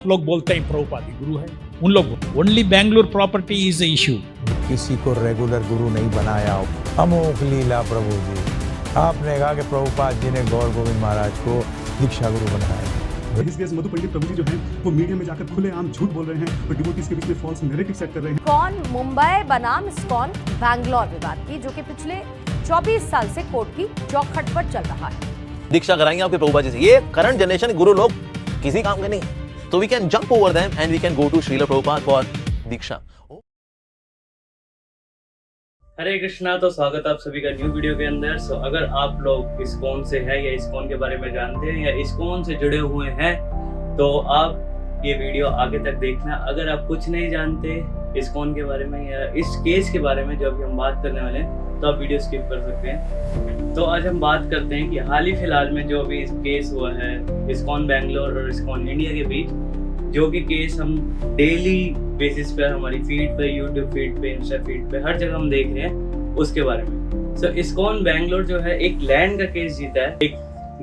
लोग बोलते हैं प्रभुपाद गुरु है, उन लोग only Bangalore property is issue. किसी को रेगुलर गुरु नहीं बनाया। अमोघ लीला प्रभु जी, आपने कहा कि प्रभुपाद जी ने गौर गोविंद महाराज को दीक्षा गुरु बनाया। इस केस मधु पंडित प्रभु जी जो हैं वो मीडिया में जाकर खुलेआम झूठ बोल रहे हैं और डिवोटीज के बीच में फॉल्स नैरेटिव सेट कर रहे हैं। इस्कॉन मुंबई बनाम इस्कॉन बैंगलोर विवाद की, जो कि पिछले 24 साल से कोर्ट की चौखट पर चल रहा है। दीक्षा कराएंगे आपके प्रभुपाद जी से। ये करंट जनरेशन गुरु लोग किसी काम के नहीं, तो we can jump over them and we can go to Srila Prabhupada for diksha. Hare Krishna. तो स्वागत है आप सभी का न्यू वीडियो के अंदर। सो अगर आप लोग इस्कॉन से है या इस्कॉन के बारे में जानते हैं या इस्कॉन से जुड़े हुए हैं तो आप ये वीडियो आगे तक देखना। अगर आप कुछ नहीं जानते इस्कॉन के बारे में या इस केस के बारे में जो अभी हम बात करने वाले हैं तो आप वीडियो स्किप कर सकते हैं। तो आज हम बात करते हैं कि हाल ही फिलहाल में जो अभी केस हुआ है इस्कॉन बैंगलोर और इस्कॉन इंडिया के बीच, जो कि केस हम डेली बेसिस पे हमारी फीड पे, यूट्यूब फीड पे, इंस्टा फीड पे, हर जगह हम देख रहे हैं उसके बारे में। सो इस्कॉन बैंगलोर जो है एक लैंड का केस जीता है, एक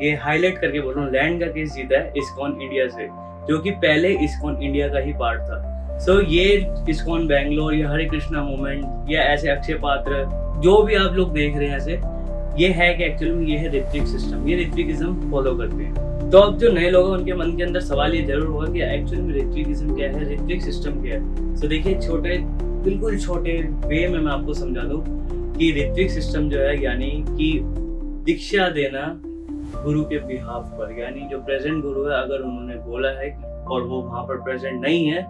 ये हाईलाइट करके बोल रहा हूँ, लैंड का केस जीता है इस्कॉन इंडिया से, जो कि पहले इस्कॉन इंडिया का ही पार्ट था। सो ये इस्कॉन बैंगलोर या हरे कृष्णा मूवमेंट या ऐसे अक्षय पात्र जो भी आप लोग देख रहे हैं ऐसे, ये है कि एक्चुअली में ये है ऋत्विक सिस्टम, ये ऋत्विकिज्म फॉलो करते हैं। तो अब जो नए लोग हैं उनके मन के अंदर सवाल ये जरूर होगा कि एक्चुअली में ऋत्विकिज्म क्या है, ऋत्विक सिस्टम क्या है। तो देखिए छोटे, बिल्कुल छोटे वे में मैं आपको समझा दूं कि ऋत्विक सिस्टम जो है यानी कि दीक्षा देना गुरु के बिहाफ पर, यानी जो प्रेजेंट गुरु है अगर उन्होंने बोला है और वो वहां पर प्रेजेंट नहीं है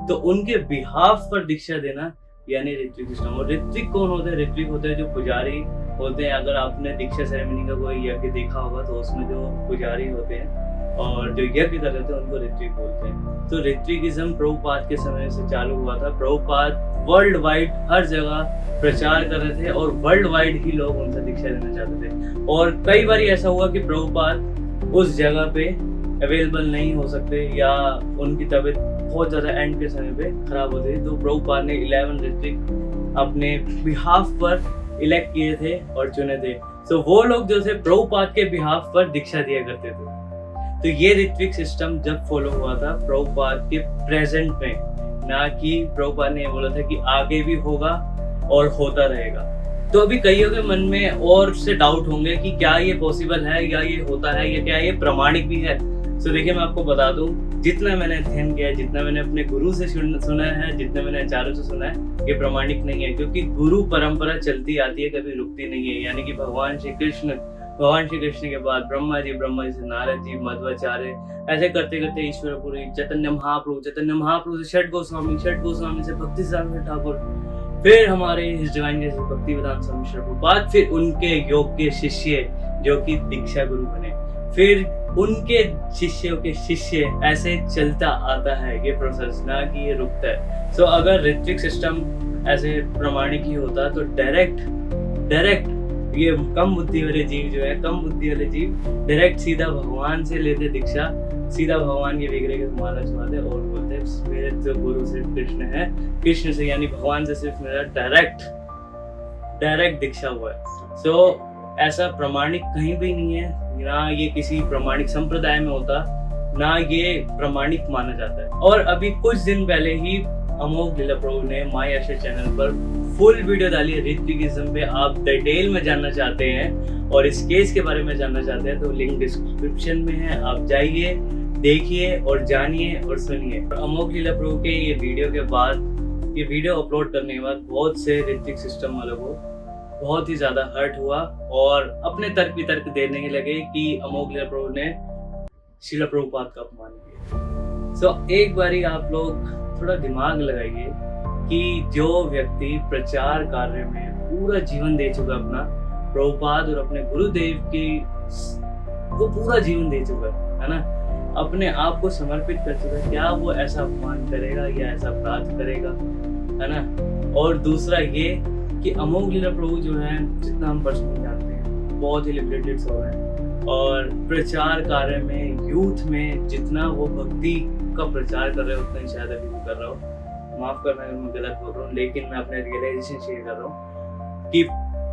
तो उनके बिहाफ पर दीक्षा देना यानी ऋत्विक सिस्टम। और ऋत्विक कौन होते हैं? ऋत्विक होते हैं जो पुजारी होते हैं। अगर आपने दीक्षा सेरेमनी का कोई यज्ञ देखा होगा तो उसमें जो पुजारी होते हैं और जो यज्ञ कर रहे थे उनको ऋत्विक बोलते हैं। तो ऋत्विकिज्म प्रभुपाद के समय से चालू हुआ था। प्रभुपाद वर्ल्ड वाइड हर जगह प्रचार कर रहे थे और वर्ल्ड वाइड ही लोग उनसे दीक्षा लेना चाहते थे। और कई बार ऐसा हुआ कि प्रभुपाद उस जगह पे अवेलेबल नहीं हो सकते या उनकी तबीयत बहुत ज्यादा एंड के समय पे खराब होती थी, तो प्रभुपाद ने 11 ऋत्विक अपने बिहाफ पर इलेक्ट किए थे और चुने थे। तो वो लोग जो थे प्रभुपाद के बिहाफ पर दीक्षा दिया करते थे। तो ये ऋत्विक सिस्टम जब फॉलो हुआ था प्रभुपाद के प्रेजेंट में, ना कि प्रभुपाद ने बोला था कि आगे भी होगा और होता रहेगा। तो अभी कईयों के मन में और से डाउट होंगे कि क्या ये पॉसिबल है या ये होता है या क्या ये प्रमाणिक भी है। तो देखिए मैं आपको बता दूं, जितना मैंने अध्ययन किया है, जितना मैंने अपने गुरु से सुना है, जितना मैंने आचार्यों से सुना है, ये प्रमाणिक नहीं है। क्योंकि गुरु परंपरा चलती आती है, कभी रुकती नहीं है। यानी कि भगवान श्री कृष्ण के बाद ब्रह्मा जी से नारद जी, मध्वाचार्य, ऐसे करते करते ईश्वरपुरी, चैतन्य महाप्रभु से षट गोस्वामी से भक्ति सिद्धांत ठाकुर, फिर हमारे हिज डिवाइन जैसे भक्ति वेदांत स्वामी प्रभुपाद, फिर उनके योग्य शिष्य जो कि दीक्षा गुरु बने, फिर उनके शिष्यों के शिष्य, ऐसे चलता आता है ये प्रोसेस, ना कि ये रुकता है। सो अगर ऋत्विक सिस्टम ऐसे प्रमाणिक ही होता तो डायरेक्ट ये कम बुद्धि वाले जीव डायरेक्ट सीधा भगवान से लेते दीक्षा, सीधा भगवान के विग्रह के माला चढ़ाते और बोलते मेरे जो गुरु सिर्फ कृष्ण है, कृष्ण से यानी भगवान से सिर्फ मेरा डायरेक्ट दीक्षा हुआ है। सो ऐसा प्रमाणिक कहीं भी नहीं है, ना ये किसी प्रमाणिक संप्रदाय में होता, ना ये प्रमाणिक माना जाता है। और अभी कुछ दिन पहले ही अमोघ लीला प्रभु ने माय आशा चैनल पर फुल वीडियो डाली है ऋत्विकिज्म पे। आप डिटेल में जानना चाहते हैं और इस केस के बारे में जानना चाहते हैं तो लिंक डिस्क्रिप्शन में है, आप जाइए, देखिए और जानिए और सुनिए। अमोघ लीला प्रभु के ये वीडियो के बाद, ये वीडियो अपलोड करने के बाद बहुत से ऋत्विक सिस्टम वालों को बहुत ही ज्यादा हर्ट हुआ और अपने तर्क वितर्क देने लगे कि अमोघ लीला प्रभु ने श्रील प्रभुपाद का अपमान किया। सो एक बारी आप लोग थोड़ा दिमाग लगाइए कि जो व्यक्ति प्रचार कार्य में पूरा जीवन दे चुका अपना, प्रभुपाद और अपने गुरुदेव की वो पूरा जीवन दे चुका है ना, अपने आप को समर्पित कर चुका है, क्या वो ऐसा अपमान करेगा या ऐसा अपराध करेगा, है ना। और दूसरा ये कि अमोघ लीला प्रभु जो है, जितना हम पर्सनली जानते हैं, बहुत ही लिबरेटेड सोल है और प्रचार कार्य में, यूथ में जितना वो भक्ति का प्रचार कर रहे हो उतना ही शायद अभी भी कर रहा हो। माफ करना अगर मैं गलत बोल रहा हूँ, लेकिन मैं अपने रियलाइजेशन शेयर कर रहा हूँ कि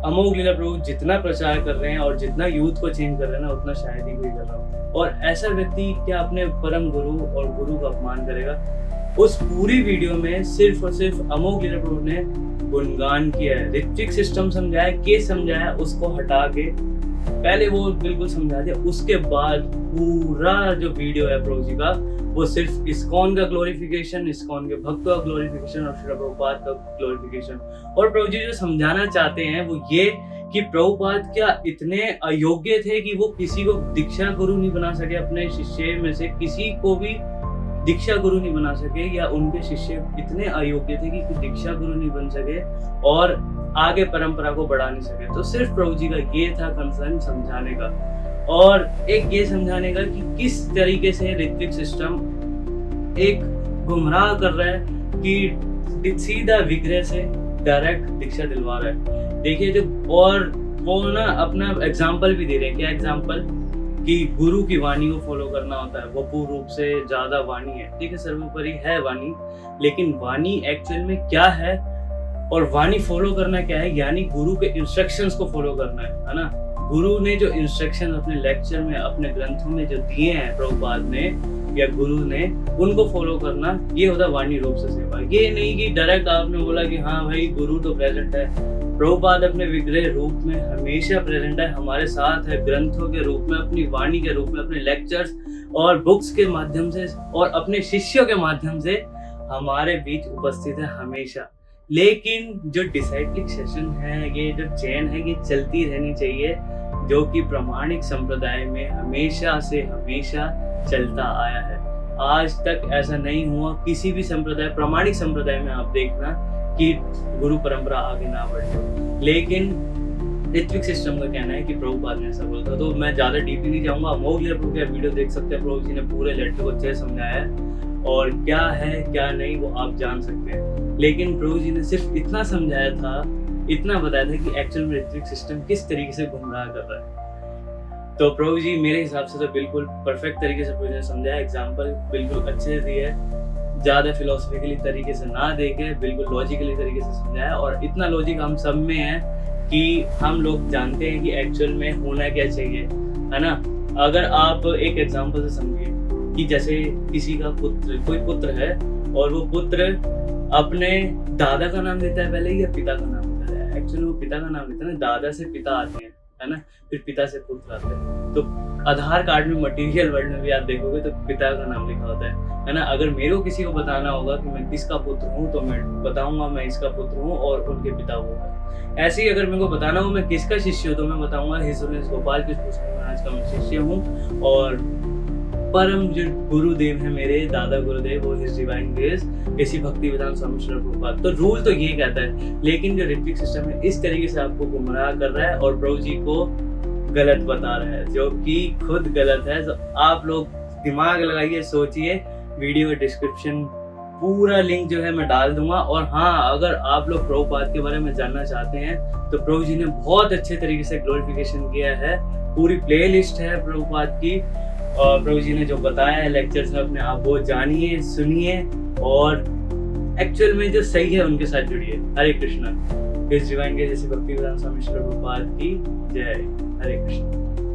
अमोघ लीला प्रभु जितना प्रचार कर रहे हैं और जितना यूथ को चेंज कर रहे हैं ना, उतना शायद ही कोई कर रहा हो। और ऐसा व्यक्ति क्या अपने परम गुरु और गुरु का अपमान करेगा? उस पूरी वीडियो में सिर्फ और सिर्फ अमोघ लीला प्रभु ने गुणगान किया है, ऋत्विक सिस्टम समझाया, केस समझाया, उसको हटा के पहले वो बिल्कुल समझा दिया। उसके बाद पूरा जो वीडियो है प्रभु जी का, वो सिर्फ इस्कॉन का ग्लोरिफिकेशन, इस्कॉन के भक्तों का ग्लोरिफिकेशन और श्रील प्रभुपाद का ग्लोरिफिकेशन। और प्रभु जी जो समझाना चाहते हैं वो ये कि प्रभुपाद क्या इतने अयोग्य थे कि वो किसी को दीक्षा गुरु नहीं बना सके, अपने शिष्य में से किसी को भी दीक्षा गुरु नहीं बना सके, या उनके शिष्य इतने अयोग्य थे कि दीक्षा गुरु नहीं बन सके और आगे परंपरा को बढ़ा नहीं सके। तो सिर्फ प्रभु जी का ये था कंसर्न समझाने का, और एक ये समझाने का कि किस तरीके से ऋत्विक सिस्टम एक गुमराह कर रहा है कि सीधा विग्रह से डायरेक्ट दीक्षा दिलवा रहा है। देखिए जब, और वो ना अपना एग्जाम्पल भी दे रहे हैं। क्या एग्जाम्पल? कि गुरु की वाणी को फॉलो करना होता है, वपू रूप से ज्यादा वाणी है। ठीक है, सर्वोपरि है वाणी, लेकिन वाणी एक्चुअल में क्या है और वाणी फॉलो करना क्या है? यानी गुरु के इंस्ट्रक्शंस को फॉलो करना है ना। गुरु ने जो इंस्ट्रक्शन अपने लेक्चर में, अपने ग्रंथों में जो दिए हैं प्रभुपाद ने या गुरु ने, उनको फॉलो करना, ये होता है वाणी रूप से सेवा। ये नहीं कि डायरेक्ट आपने बोला कि हाँ भाई गुरु तो प्रेजेंट है। प्रभुपाद अपने विग्रह रूप में हमेशा प्रेजेंट है, हमारे साथ है, ग्रंथों के रूप में, अपनी वाणी के रूप में, अपने लेक्चर्स और बुक्स के माध्यम से और अपने शिष्यों के माध्यम से हमारे बीच उपस्थित है हमेशा। लेकिन जो डिसाइक्लिक सेशन है, ये जो चेन है, ये चलती रहनी चाहिए, जो कि प्रामाणिक संप्रदाय में हमेशा से हमेशा चलता आया है। आज तक ऐसा नहीं हुआ किसी भी संप्रदाय, प्रामाणिक संप्रदाय में आप देखना कि गुरु परंपरा आगे ना बढ़े। लेकिन ऋत्विक सिस्टम का कहना है कि प्रभुपाद ने ऐसा बोला था। तो मैं ज्यादा डीपली नहीं जाऊंगा, अमोघ लीला प्रभु का वीडियो देख सकते हैं। प्रभु जी ने पूरे लेटर को अच्छे से समझाया है और क्या है क्या नहीं वो आप जान सकते हैं। लेकिन प्रभु जी ने सिर्फ इतना समझाया था, इतना बताया था कि एक्चुअल में ऋत्विक सिस्टम किस तरीके से गुमराह कर रहा है। तो प्रभु जी मेरे हिसाब से तो बिल्कुल परफेक्ट तरीके से प्रभु जी ने समझाया, एग्जाम्पल बिल्कुल अच्छे से दिए, ज्यादा फिलोसफिकली तरीके से ना देके बिल्कुल लॉजिकली तरीके से समझाया। और इतना लॉजिक हम सब में है कि हम लोग जानते हैं कि एक्चुअल में होना क्या चाहिए, है ना। अगर आप एक एग्जाम्पल से समझिए कि जैसे किसी का पुत्र, कोई पुत्र है और वो पुत्र अपने दादा का नाम लेता है पहले या पिता का नाम लेता है? एक्चुअली वो पिता का नाम लेता है ना, दादा से पिता आते हैं, है ना, फिर पिता से पुत्र आते हैं। तो आधार कार्ड में, मटेरियल वर्ल्ड में भी आप देखोगे तो पिता का नाम लिखा होता है ना। अगर मेरे को किसी को बताना होगा कि मैं किसका पुत्र हूँ तो मैं बताऊंगा मैं इसका पुत्र हूँ और उनके पिता वो है। ऐसे ही अगर मेरे को बताना हो मैं किसका शिष्य हूँ तो मैं बताऊंगा हिज होनेस गोपाल कृष्ण महाराज का मैं शिष्य हूँ, और परम जो गुरुदेव है मेरे दादा गुरुदेव वो हिज डिवाइन ग्रेस इसी भक्ति वेदांत स्वामी श्रील प्रभुपाद। तो रूल तो ये कहता है, लेकिन जो ऋत्विक सिस्टम है इस तरीके से आपको गुमराह कर रहा है और प्रभु जी को गलत बता रहा है, जो कि खुद गलत है। तो आप लोग दिमाग लगाइए, सोचिए। वीडियो डिस्क्रिप्शन पूरा लिंक जो है मैं डाल दूंगा। और हाँ, अगर आप लोग प्रभुपाद के बारे में जानना चाहते हैं तो प्रभु जी ने बहुत अच्छे तरीके से ग्लोरिफिकेशन किया है, पूरी प्लेलिस्ट है प्रभुपाद की, और प्रभु जी ने जो बताया है लेक्चर्स में अपने आप वो जानिए, सुनिए और एक्चुअल में जो सही है उनके साथ जुड़िए। हरे कृष्णा। इस डिवाइन के जैसे भक्ति वेदांत स्वामी श्रील प्रभुपाद की जय। हरे कृष्ण।